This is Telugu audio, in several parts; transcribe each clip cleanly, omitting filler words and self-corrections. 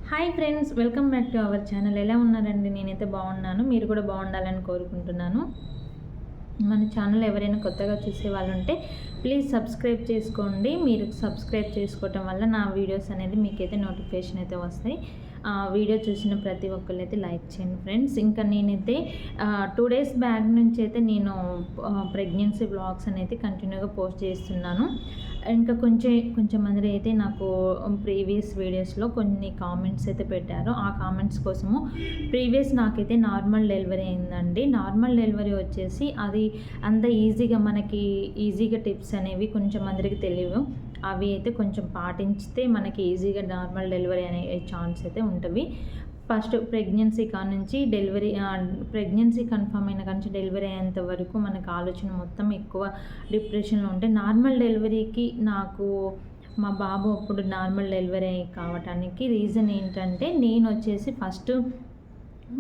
Hi friends, welcome back to our channel. ఎలా ఉన్నారండి? నేనైతే బాగున్నాను. మీరు కూడా బాగుండాలని కోరుకుంటున్నాను. మన ఛానల్ ఎవరైనా కొత్తగా చూసే వాళ్ళు ఉంటే ప్లీజ్ సబ్స్క్రైబ్ చేసుకోండి. మీరు సబ్స్క్రైబ్ చేసుకోవటం వల్ల నా వీడియోస్ అనేది మీకైతే నోటిఫికేషన్ అయితే వస్తాయి. వీడియో చూసిన ప్రతి ఒక్కళ్ళైతే లైక్ చేయండి ఫ్రెండ్స్. ఇంకా నేనైతే 2 డేస్ బ్యాక్ నుంచి అయితే నేను ప్రెగ్నెన్సీ వ్లాగ్స్ అనేది కంటిన్యూగా పోస్ట్ చేస్తున్నాను. ఇంకా కొంచెం మంది అయితే నాకు ప్రీవియస్ వీడియోస్లో కొన్ని కామెంట్స్ అయితే పెట్టారు. ఆ కామెంట్స్ కోసము నాకైతే నార్మల్ డెలివరీ అయిందండి. నార్మల్ డెలివరీ వచ్చేసి అది అంత ఈజీగా టిప్స్ అనేవి కొంచెం మందికి తెలియవు. అవి అయితే కొంచెం పాటించితే మనకి ఈజీగా నార్మల్ డెలివరీ అనే ఛాన్స్ అయితే ఉంటుంది. ఫస్ట్ ప్రెగ్నెన్సీ కన్ఫర్మ్ అయిన కానీ డెలివరీ అయ్యేంత వరకు మనకు ఆలోచన మొత్తం ఎక్కువ డిప్రెషన్లో ఉంటే, నార్మల్ డెలివరీకి నాకు మా బాబు అప్పుడు నార్మల్ డెలివరీ కావటానికి రీజన్ ఏంటంటే, నేను వచ్చేసి ఫస్ట్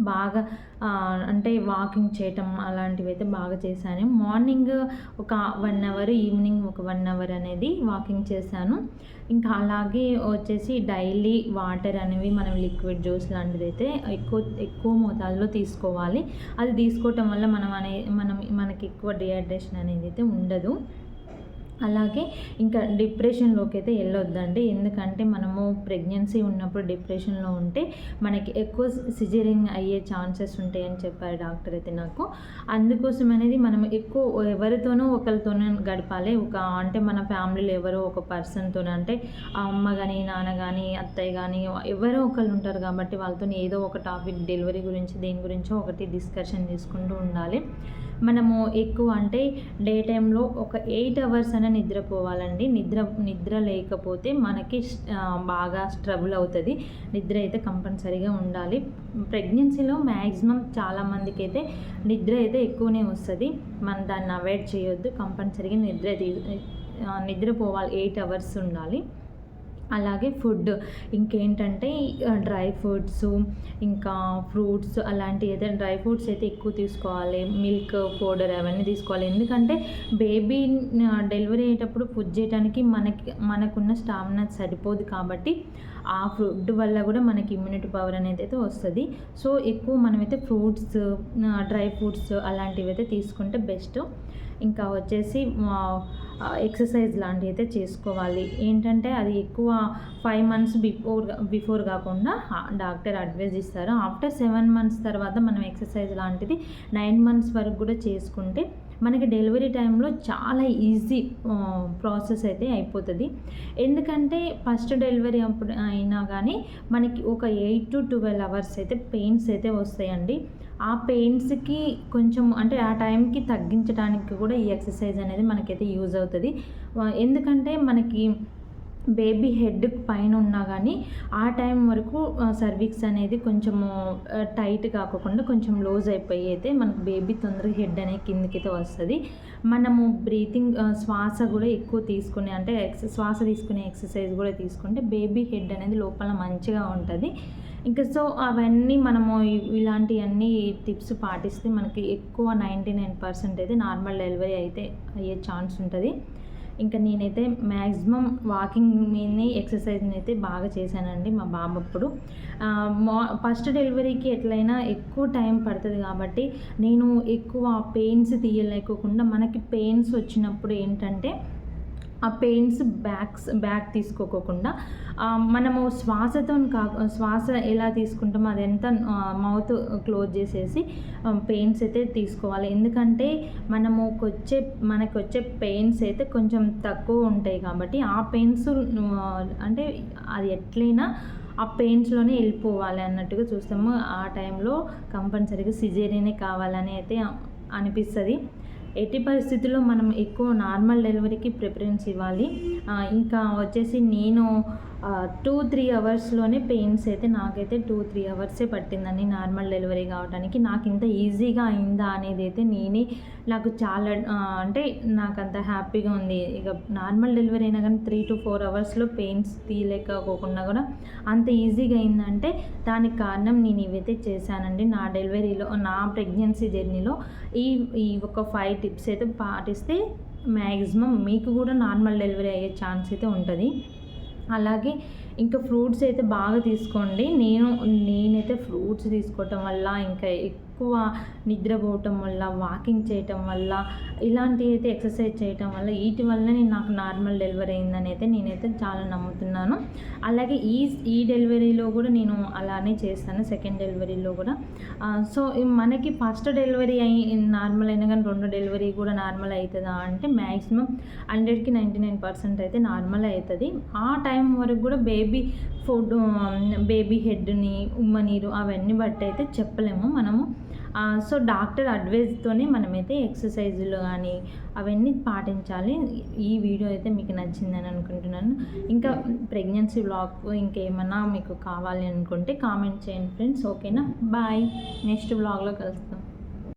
బాగా అంటే వాకింగ్ చేయటం అలాంటివి అయితే బాగా చేశాను. మార్నింగ్ ఒక 1 అవర్, ఈవినింగ్ ఒక 1 అవర్ అనేది వాకింగ్ చేశాను. ఇంకా అలాగే వచ్చేసి డైలీ వాటర్ అనేవి మనం లిక్విడ్ జ్యూస్ లాంటిది అయితే ఎక్కువ మోతాదులో తీసుకోవాలి. అది తీసుకోవటం వల్ల మనకి ఎక్కువ డిహైడ్రేషన్ అనేది అయితే ఉండదు. అలాగే ఇంకా డిప్రెషన్లోకి అయితే వెళ్ళొద్దండి. ఎందుకంటే మనము ప్రెగ్నెన్సీ ఉన్నప్పుడు డిప్రెషన్లో ఉంటే మనకి ఎక్కువ సిజేరియన్ అయ్యే ఛాన్సెస్ ఉంటాయని చెప్పారు డాక్టర్ అయితే నాకు. అందుకోసం అనేది మనం ఎక్కువ ఎవరితోనో ఒకరితోనో గడపాలి. అంటే మన ఫ్యామిలీలో ఎవరో ఒక పర్సన్తో, అంటే అమ్మ కానీ, నాన్న కానీ, అత్తయ్య కానీ ఎవరో ఒకళ్ళు ఉంటారు కాబట్టి వాళ్ళతో ఏదో ఒక టాపిక్ డెలివరీ గురించి దేని గురించో ఒకటి డిస్కషన్ చేసుకుంటూ ఉండాలి. మనము ఎక్కువ అంటే డే టైంలో ఒక 8 అవర్స్ అయినా నిద్రపోవాలండి. నిద్ర లేకపోతే మనకి బాగా స్ట్రగుల్ అవుతుంది. నిద్ర అయితే కంపల్సరీగా ఉండాలి. ప్రెగ్నెన్సీలో మ్యాక్సిమం చాలామందికి అయితే నిద్ర అయితే ఎక్కువనే వస్తుంది. మనం దాన్ని అవాయిడ్ చేయొద్దు. కంపల్సరీగా నిద్రపోవాలి. 8 అవర్స్ ఉండాలి. అలాగే ఫుడ్ ఇంకేంటంటే డ్రై ఫ్రూట్స్, ఇంకా ఫ్రూట్స్ అలాంటివి అయితే డ్రై ఫ్రూట్స్ అయితే ఎక్కువ తీసుకోవాలి. మిల్క్ పౌడర్ అవన్నీ తీసుకోవాలి. ఎందుకంటే బేబీ డెలివరీ అయ్యేటప్పుడు ఫుడ్ చేయడానికి మనకున్న స్టామినా సరిపోదు కాబట్టి ఆ ఫుడ్ వల్ల కూడా మనకి ఇమ్యూనిటీ పవర్ అనేది అయితే వస్తుంది. సో ఎక్కువ మనమైతే ఫ్రూట్స్, డ్రై ఫ్రూట్స్ అలాంటివి అయితే తీసుకుంటే బెస్ట్. ఇంకా వచ్చేసి ఎక్సర్సైజ్ లాంటివి అయితే చేసుకోవాలి. ఏంటంటే అది ఎక్కువ 5 మంత్స్ బిఫోర్ కాకుండా డాక్టర్ అడ్వైజ్ ఇస్తారు. ఆఫ్టర్ 7 మంత్స్ తర్వాత మనం ఎక్సర్సైజ్ లాంటిది 9 మంత్స్ వరకు కూడా చేసుకుంటే మనకి డెలివరీ టైంలో చాలా ఈజీ ప్రాసెస్ అయితే అయిపోతుంది. ఎందుకంటే ఫస్ట్ డెలివరీ అప్పుడు అయినా కానీ మనకి ఒక 8 to 12 అవర్స్ అయితే పెయిన్స్ అయితే వస్తాయండి. ఆ పెయిన్స్కి కొంచెం అంటే ఆ టైంకి తగ్గించడానికి కూడా ఈ ఎక్సర్సైజ్ అనేది మనకైతే యూజ్ అవుతుంది. ఎందుకంటే మనకి బేబీ హెడ్ పైన ఉన్నా కానీ ఆ టైం వరకు సర్విక్స్ అనేది కొంచెము టైట్ కాకుండా కొంచెం లూజ్ అయిపోయి అయితే మనకు బేబీ తొందరగా హెడ్ అనేది కిందకైతే వస్తుంది. మనము బ్రీతింగ్ శ్వాస కూడా ఎక్కువ తీసుకునే అంటే శ్వాస తీసుకునే ఎక్సర్సైజ్ కూడా తీసుకుంటే బేబీ హెడ్ అనేది లోపల మంచిగా ఉంటుంది. ఇంకా సో అవన్నీ మనము ఇలాంటివన్నీ టిప్స్ పాటిస్తే మనకి ఎక్కువ 99% అయితే నార్మల్ డెలివరీ అయితే అయ్యే ఛాన్స్ ఉంటుంది. ఇంకా నేనైతే మ్యాక్సిమం వాకింగ్ మీదనే ఎక్సర్సైజ్ని అయితే బాగా చేశానండి మా బాబు అప్పుడు. ఫస్ట్ డెలివరీకి ఎట్లయినా ఎక్కువ టైం పడుతుంది కాబట్టి నేను ఎక్కువ పెయిన్స్ తీయలేకోకుండా మనకి పెయిన్స్ వచ్చినప్పుడు ఏంటంటే ఆ పెయిన్స్ బ్యాక్ తీసుకోకుండా మనము శ్వాస ఎలా తీసుకుంటామో అదంతా మౌత్ క్లోజ్ చేసేసి పెయిన్స్ అయితే తీసుకోవాలి. ఎందుకంటే మనకు వచ్చే పెయిన్స్ అయితే కొంచెం తక్కువ ఉంటాయి కాబట్టి ఆ పెయిన్స్ అంటే అది ఎట్లయినా ఆ పెయిన్స్లోనే వెళ్ళిపోవాలి అన్నట్టుగా చూస్తాము. ఆ టైంలో కంపల్సరీగా సిజేరియనే కావాలని అయితే అనిపిస్తుంది. ఎట్టి పరిస్థితుల్లో మనం ఎక్కువ నార్మల్ డెలివరీకి ప్రిఫరెన్స్ ఇవ్వాలి. ఇంకా వచ్చేసి నేను 2-3 అవర్స్లోనే పెయిన్స్ అయితే నాకైతే 2-3 అవర్సే పట్టిందండి నార్మల్ డెలివరీ కావడానికి. నాకు ఇంత ఈజీగా అయిందా అనేది అయితే నాకు చాలా అంటే నాకు అంత హ్యాపీగా ఉంది. ఇక నార్మల్ డెలివరీ అయినా కానీ 3-4 అవర్స్లో పెయిన్స్ తీయలేకపోకుండా కూడా అంత ఈజీగా అయిందంటే దానికి కారణం నేను ఇవైతే చేశానండి. నా డెలివరీలో, నా ప్రెగ్నెన్సీ జర్నీలో ఈ ఒక 5 టిప్స్ అయితే పాటిస్తే మ్యాక్సిమం మీకు కూడా నార్మల్ డెలివరీ అయ్యే ఛాన్స్ అయితే ఉంటుంది. అలాగే ఇంకా ఫ్రూట్స్ అయితే బాగా తీసుకోండి. నేనైతే ఫ్రూట్స్ తీసుకోవటం వల్ల, ఇంకా ఎక్కువ నిద్రపోవటం వల్ల, వాకింగ్ చేయటం వల్ల, ఇలాంటివి అయితే ఎక్సర్సైజ్ చేయటం వల్ల, వీటి వల్లనే నాకు నార్మల్ డెలివరీ అయిందని అయితే నేనైతే చాలా నమ్ముతున్నాను. అలాగే ఈ డెలివరీలో కూడా నేను అలానే చేస్తాను, సెకండ్ డెలివరీలో కూడా. సో మనకి ఫస్ట్ డెలివరీ నార్మల్ అయినా కానీ రెండో డెలివరీ కూడా నార్మల్ అవుతుందా అంటే మ్యాక్సిమం 100కి 99% అయితే నార్మల్ అవుతుంది. ఆ టైం వరకు కూడా బేబీ ఫుడ్, బేబీ హెడ్ని, ఉమ్మనీరు అవన్నీ బట్టి అయితే చెప్పలేము మనము. సో డాక్టర్ అడ్వైజ్తోనే మనమైతే ఎక్సర్సైజులు కానీ అవన్నీ పాటించాలి. ఈ వీడియో అయితే మీకు నచ్చిందని అనుకుంటున్నాను. ఇంకా ప్రెగ్నెన్సీ వ్లాగ్ ఇంకేమన్నా మీకు కావాలి అనుకుంటే కామెంట్ చేయండి ఫ్రెండ్స్. ఓకేనా, బాయ్. నెక్స్ట్ వ్లాగ్లో కలుస్తాం.